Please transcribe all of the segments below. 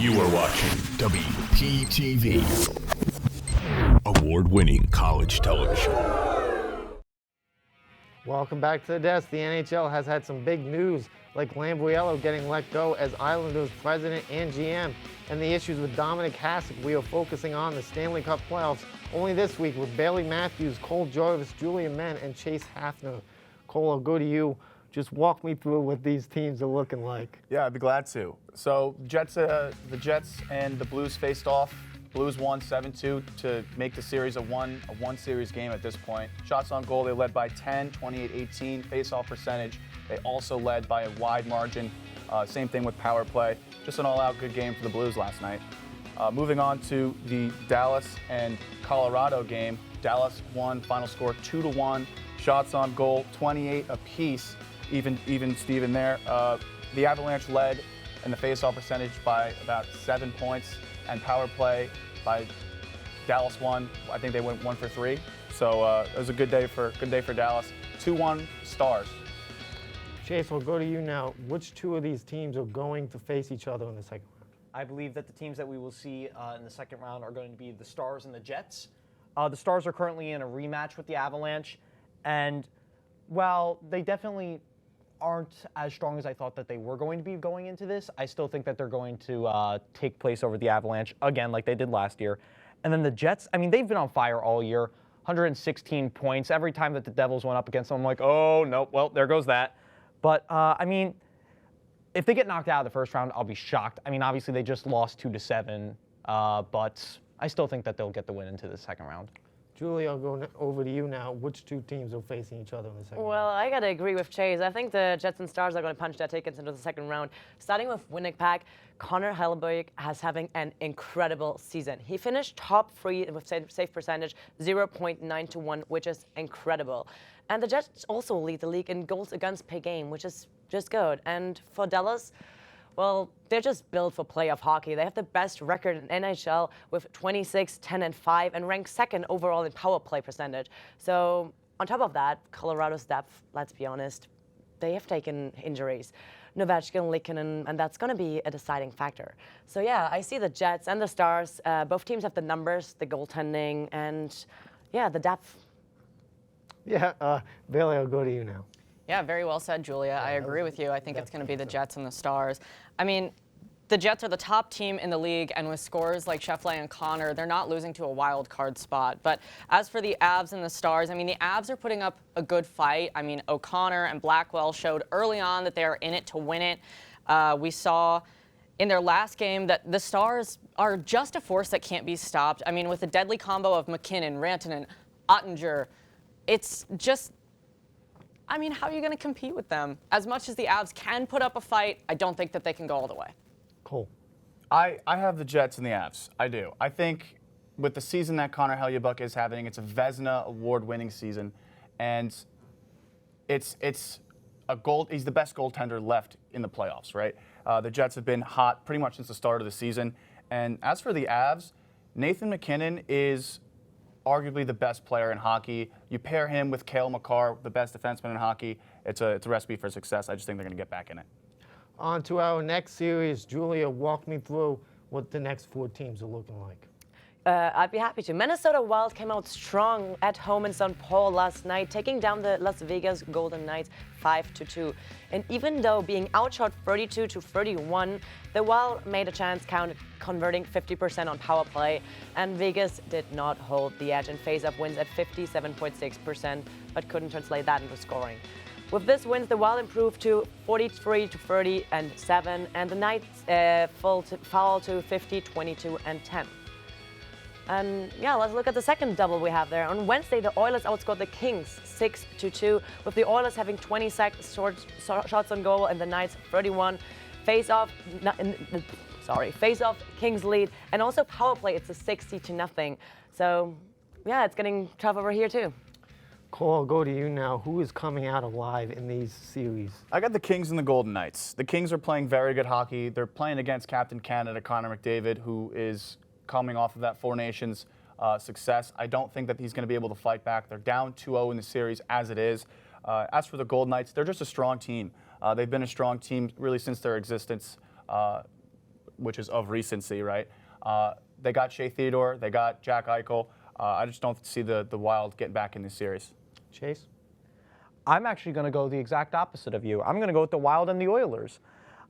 You are watching WPTV, award-winning college television. Welcome back to the desk. The NHL has had some big news, like Lambriello getting let go as Islanders president and GM, and the issues with Dominic Hasek. We are focusing on the Stanley Cup playoffs only this week with Baylee Matthews, Cole Jarvis, Julia Menn, and Chase Haffner. Cole, I'll go to you. Just walk me through what these teams are looking like. Yeah, I'd be glad to. So the Jets and the Blues faced off. Blues won 7-2 to make the series a one-series game at this point. Shots on goal, they led by 10, 28-18. Face-off percentage, they also led by a wide margin. Same thing with power play. Just an all-out good game for the Blues last night. Moving on to the Dallas and Colorado game. Dallas won, final score 2-1. Shots on goal, 28 apiece. Even Steven there. The Avalanche led in the face-off percentage by about 7 points, and power play by Dallas won. I think they went 1 for 3. So it was a good day for Dallas. 2-1 Stars. Chase, I'll go to you now. Which two of these teams are going to face each other in the second round? I believe that the teams that we will see in the second round are going to be the Stars and the Jets. The Stars are currently in a rematch with the Avalanche, and while they definitely aren't as strong as I thought that they were going to be going into this, I still think that they're going to take place over the Avalanche again like they did last year. And then the Jets, I mean, they've been on fire all year, 116 points. Every time that the Devils went up against them, I'm like, oh, no, well, there goes that. But, I mean, if they get knocked out of the first round, I'll be shocked. I mean, obviously they just lost 2-7, but I still think that they'll get the win into the second round. Julie, I'll go over to you now. Which two teams are facing each other in the second round? Well, I got to agree with Chase. I think the Jets and Stars are going to punch their tickets into the second round. Starting with Winnipeg, Connor Hellberg has having an incredible season. He finished top 3 with save percentage, 0.9-1, which is incredible. And the Jets also lead the league in goals against per game, which is just good. And for Dallas, well, they're just built for playoff hockey. They have the best record in NHL with 26, 10, and 5, and rank second overall in power play percentage. So on top of that, Colorado's depth, let's be honest, they have taken injuries. Ovechkin, Liikanen, and that's going to be a deciding factor. So yeah, I see the Jets and the Stars. Both teams have the numbers, the goaltending, and yeah, the depth. Yeah, Baylee, I'll go to you now. Yeah, very well said, Julia. I agree with you. I think it's going to be the Jets and the Stars. I mean, the Jets are the top team in the league, and with scores like Scheffler and Connor, they're not losing to a wild card spot. But as for the Avs and the Stars, I mean, the Avs are putting up a good fight. I mean, O'Connor and Blackwell showed early on that they're in it to win it. We saw in their last game that the Stars are just a force that can't be stopped. I mean, with the deadly combo of McKinnon, Rantanen, Ottinger, it's just, I mean, how are you going to compete with them? As much as the Avs can put up a fight, I don't think that they can go all the way. Cole. I have the Jets and the Avs. I do. I think with the season that Connor Hellberg is having, it's a Vezina award-winning season, and it's a gold. He's the best goaltender left in the playoffs, right? The Jets have been hot pretty much since the start of the season, and as for the Avs, Nathan MacKinnon is arguably the best player in hockey. You pair him with Cale Makar, the best defenseman in hockey, it's a recipe for success. I just think they're going to get back in it. On to our next series. Julia, walk me through what the next 4 teams are looking like. I'd be happy to. Minnesota Wild came out strong at home in St. Paul last night, taking down the Las Vegas Golden Knights 5-2. And even though being outshot 32-31, the Wild made a chance count, converting 50% on power play, and Vegas did not hold the edge and face-off wins at 57.6%, but couldn't translate that into scoring. With this wins, the Wild improved to 43-30-7, and the Knights fall to 50-22-10. And yeah, let's look at the second double we have there. On Wednesday, the Oilers outscored the Kings 6-2, with the Oilers having 26 shots on goal and the Knights 31. Face-off, Kings lead, and also power play, it's a 60-0. So yeah, it's getting tough over here too. Cole, I'll go to you now. Who is coming out alive in these series? I got the Kings and the Golden Knights. The Kings are playing very good hockey. They're playing against Captain Canada, Connor McDavid, who is coming off of that Four Nations success. I don't think that he's going to be able to fight back. They're down 2-0 in the series as it is. As for the Golden Knights, they're just a strong team. They've been a strong team really since their existence. which is of recency, right? They got Shea Theodore, they got Jack Eichel. I just don't see the Wild getting back in this series. Chase? I'm actually going to go the exact opposite of you. I'm going to go with the Wild and the Oilers.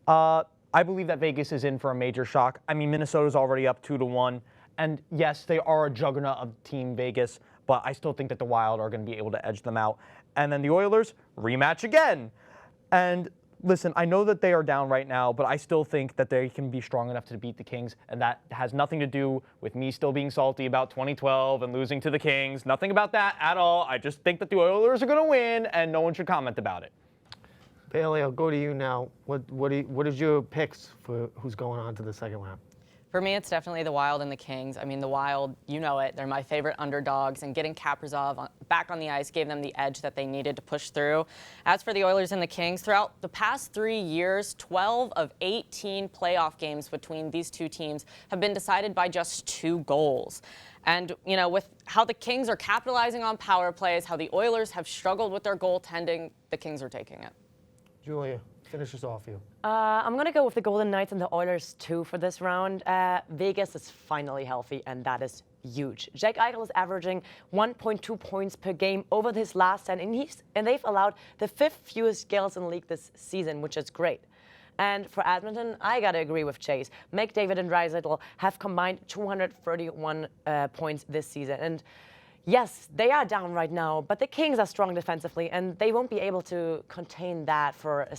I believe that Vegas is in for a major shock. I mean, Minnesota's already up 2-1. And yes, they are a juggernaut of Team Vegas, but I still think that the Wild are going to be able to edge them out. And then the Oilers, rematch again. And listen, I know that they are down right now, but I still think that they can be strong enough to beat the Kings, and that has nothing to do with me still being salty about 2012 and losing to the Kings. Nothing about that at all. I just think that the Oilers are going to win, and no one should comment about it. Baylee, I'll go to you now. What is your picks for who's going on to the second round? For me, it's definitely the Wild and the Kings. I mean, the Wild, you know it, they're my favorite underdogs, and getting Kaprizov back on the ice gave them the edge that they needed to push through. As for the Oilers and the Kings, throughout the past 3 years, 12 of 18 playoff games between these two teams have been decided by just 2 goals. And, you know, with how the Kings are capitalizing on power plays, how the Oilers have struggled with their goaltending, the Kings are taking it. Julia, finish us off you. I'm going to go with the Golden Knights and the Oilers too for this round. Vegas is finally healthy, and that is huge. Jack Eichel is averaging 1.2 points per game over his last 10, and they've allowed the 5th fewest goals in the league this season, which is great. And for Edmonton, I got to agree with Chase. McDavid and Draisaitl have combined 231 points this season. And yes, they are down right now, but the Kings are strong defensively, and they won't be able to contain that for a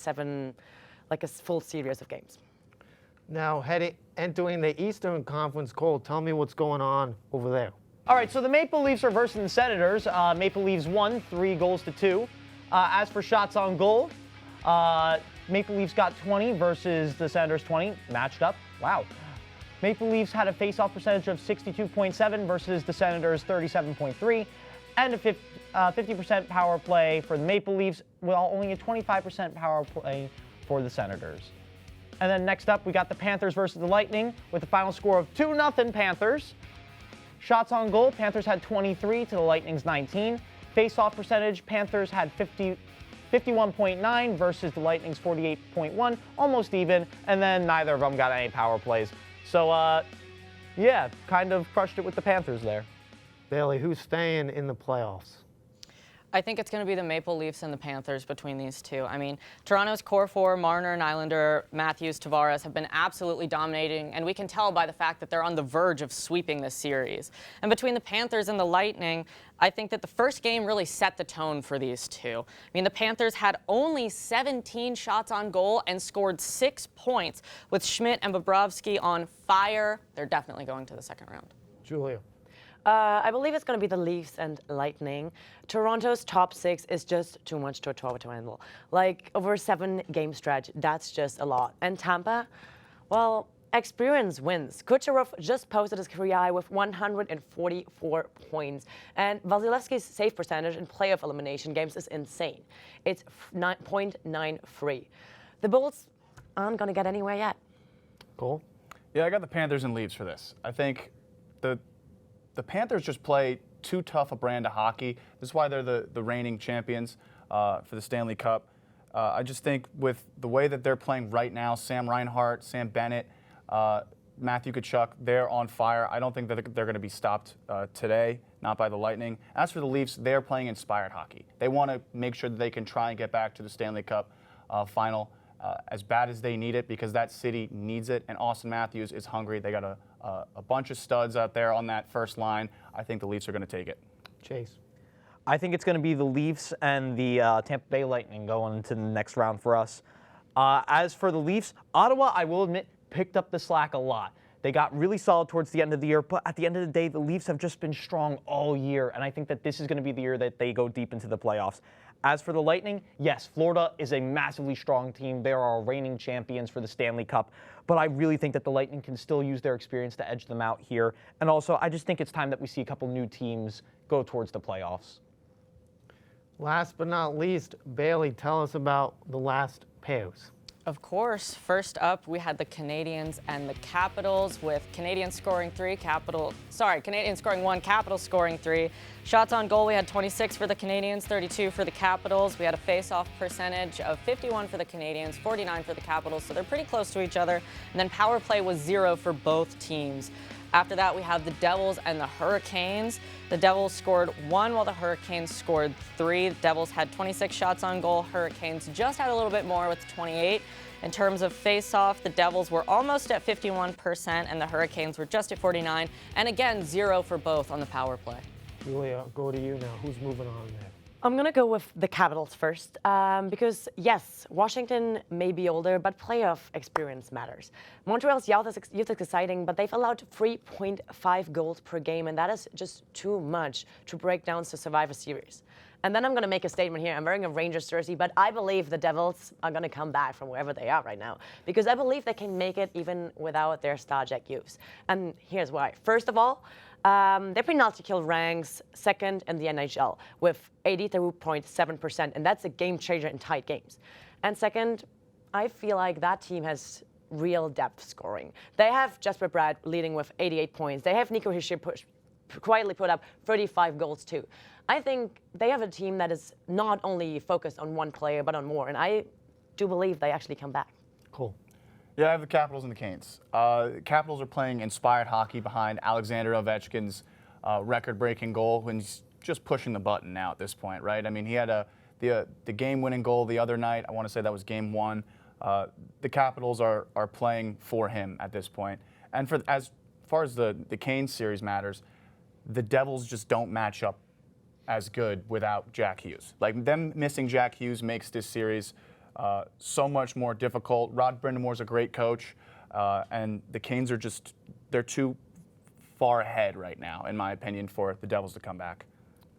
full series of games. Now, entering the Eastern Conference, Cole, tell me what's going on over there. All right, so the Maple Leafs are versus the Senators. Maple Leafs won 3-2. As for shots on goal, Maple Leafs got 20 versus the Senators 20, matched up. Wow. Maple Leafs had a face-off percentage of 62.7 versus the Senators 37.3, and a 50% power play for the Maple Leafs, while only a 25% power play for the Senators. And then next up, we got the Panthers versus the Lightning with a final score of 2-0 Panthers. Shots on goal, Panthers had 23 to the Lightning's 19. Face-off percentage, Panthers had 51.9 versus the Lightning's 48.1, almost even, and then neither of them got any power plays. So, yeah, kind of crushed it with the Panthers there. Baylee, who's staying in the playoffs? I think it's going to be the Maple Leafs and the Panthers between these two. I mean, Toronto's core four, Marner, Nylander, Matthews, Tavares, have been absolutely dominating, and we can tell by the fact that they're on the verge of sweeping this series. And between the Panthers and the Lightning, I think that the first game really set the tone for these two. I mean, the Panthers had only 17 shots on goal and scored 6 points. With Schmidt and Bobrovsky on fire, they're definitely going to the second round. Julia. I believe it's going to be the Leafs and Lightning. Toronto's top 6 is just too much to handle. Like, over a 7-game stretch, that's just a lot. And Tampa, well, experience wins. Kucherov just posted his career high with 144 points. And Vasilevsky's save percentage in playoff elimination games is insane. It's .93. The Bulls aren't going to get anywhere yet. Cole? Yeah, I got the Panthers and Leafs for this. I think the Panthers just play too tough a brand of hockey. This is why they're the reigning champions for the Stanley Cup. I just think with the way that they're playing right now, Sam Reinhart, Sam Bennett, Matthew Tkachuk, they're on fire. I don't think that they're going to be stopped today, not by the Lightning. As for the Leafs, they're playing inspired hockey. They want to make sure that they can try and get back to the Stanley Cup final as bad as they need it, because that city needs it, and Austin Matthews is hungry. They got a bunch of studs out there on that first line. I think the Leafs are going to take it. Chase. I think it's going to be the Leafs and the Tampa Bay Lightning going into the next round for us. As for the Leafs, Ottawa, I will admit, picked up the slack a lot. They got really solid towards the end of the year, but at the end of the day, the Leafs have just been strong all year, and I think that this is going to be the year that they go deep into the playoffs. As for the Lightning, yes, Florida is a massively strong team. They are reigning champions for the Stanley Cup, but I really think that the Lightning can still use their experience to edge them out here. And also, I just think it's time that we see a couple new teams go towards the playoffs. Last but not least, Baylee, tell us about the last pairs. Of course. First up, we had the Canadiens and the Capitals, with Canadiens scoring 3, Canadiens scoring 1, Capitals scoring 3. Shots on goal, we had 26 for the Canadiens, 32 for the Capitals. We had a face-off percentage of 51 for the Canadiens, 49 for the Capitals, so they're pretty close to each other. And then power play was 0 for both teams. After that, we have the Devils and the Hurricanes. The Devils scored 1 while the Hurricanes scored 3. The Devils had 26 shots on goal. Hurricanes just had a little bit more with 28. In terms of face-off, the Devils were almost at 51% and the Hurricanes were just at 49. And again, 0 for both on the power play. Julia, go to you now. Who's moving on there? I'm going to go with the Capitals first because, yes, Washington may be older, but playoff experience matters. Montreal's youth is exciting, but they've allowed 3.5 goals per game, and that is just too much to break down to survive a series. And then I'm going to make a statement here. I'm wearing a Rangers jersey, but I believe the Devils are going to come back from wherever they are right now because I believe they can make it even without their star Jack Hughes. And here's why. First of all, their penalty kill ranks second in the NHL with 82.7%, and that's a game changer in tight games. And second, I feel like that team has real depth scoring. They have Jesper Bratt leading with 88 points. They have Nico Hischier quietly put up 35 goals too. I think they have a team that is not only focused on one player, but on more, and I do believe they actually come back. Cool. Yeah, I have the Capitals and the Canes. Capitals are playing inspired hockey behind Alexander Ovechkin's record-breaking goal when he's just pushing the button now at this point, right? I mean, he had the game-winning goal the other night. I want to say that was Game 1. The Capitals are playing for him at this point. And as far as the Canes series matters, the Devils just don't match up as good without Jack Hughes. Like, them missing Jack Hughes makes this series so much more difficult. Rod Brindamore's a great coach, and the Canes are they're too far ahead right now, in my opinion, for the Devils to come back.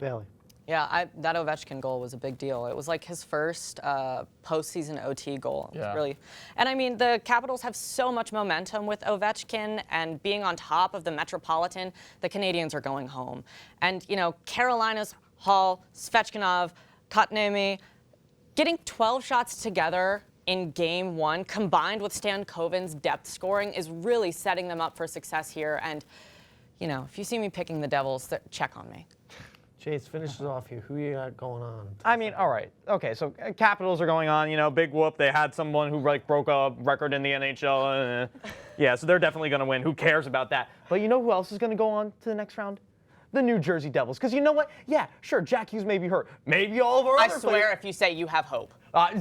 Baylee. Yeah, that Ovechkin goal was a big deal. It was like his first postseason OT goal. It was really, and I mean, the Capitals have so much momentum with Ovechkin, and being on top of the Metropolitan, the Canadiens are going home. And, you know, Carolina's Hall, Svechkinov, Kotkaniemi, getting 12 shots together in Game 1, combined with Stan Koven's depth scoring, is really setting them up for success here. And, you know, if you see me picking the Devils, check on me. Chase, finish it off here. Who you got going on? I mean, all right. Okay, so Capitals are going on, you know, big whoop. They had someone who broke a record in the NHL. Yeah, so they're definitely going to win. Who cares about that? But you know who else is going to go on to the next round? The New Jersey Devils. Because you know what? Yeah, sure, Jack Hughes may be hurt. Maybe all of our I other swear, players. if you say you have hope. Don't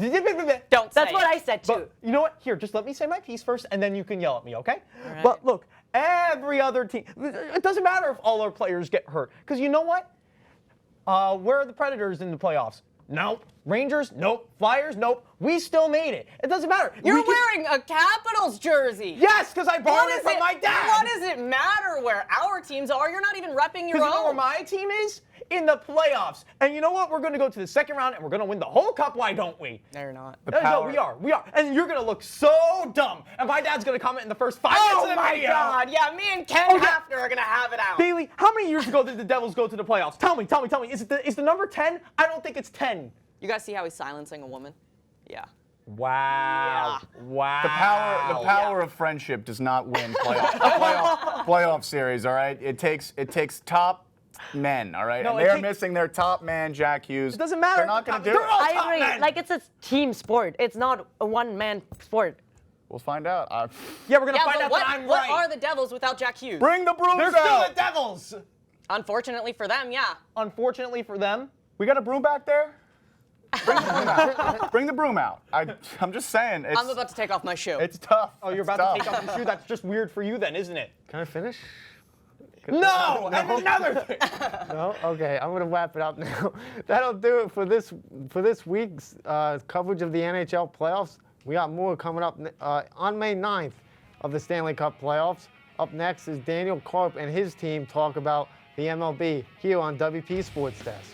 That's That's what I said too. But you know what? Here, just let me say my piece first, and then you can yell at me, okay? right. But look, every other team, it doesn't matter if all our players get hurt. Because you know what? Where are the Predators in the playoffs? Nope. Rangers? Nope. Flyers? Nope. We still made it. It doesn't matter. You're wearing a Capitals jersey. Yes, because I borrowed it from my dad. What does it matter where our teams are? You're not even repping your Because you know where own. my team is? In the playoffs. And you know what? We're going to go to the second round, and we're going to win the whole cup. Why don't we? No, you're not. No, we are. We are. And you're going to look so dumb. And my dad's going to comment in the first 5 minutes of the video. Oh, my God. Yeah, me and Ken Haffner are going to have it out. Baylee, how many years ago did the Devils go to the playoffs? Tell me. Is the number 10? I don't think it's 10. You guys see how he's silencing a woman? Yeah. Wow. Yeah. Wow. The power of friendship does not win playoff series, all right? It takes top men, all right? No, and they're missing their top man, Jack Hughes. It doesn't matter. They're not going to do They're it. all I top agree. men. Like, it's a team sport. It's not a one-man sport. We'll find out. Yeah, we're going to Yeah, find but out what, that I'm what right. are the Devils without Jack Hughes? Bring the brooms They're still out. the Devils. Unfortunately for them, yeah. Unfortunately for them. We got a broom back there? Bring the broom out. Bring the broom out. I'm just saying. I'm about to take off my shoe. It's tough. Oh, you're It's about to tough. take off your shoe? That's just weird for you then, isn't it? Can I finish? No! And another thing. No? Okay, I'm going to wrap it up now. That'll do it for this week's coverage of the NHL playoffs. We got more coming up on May 9th of the Stanley Cup playoffs. Up next is Daniel Karp and his team talk about the MLB here on WP Sports Desk.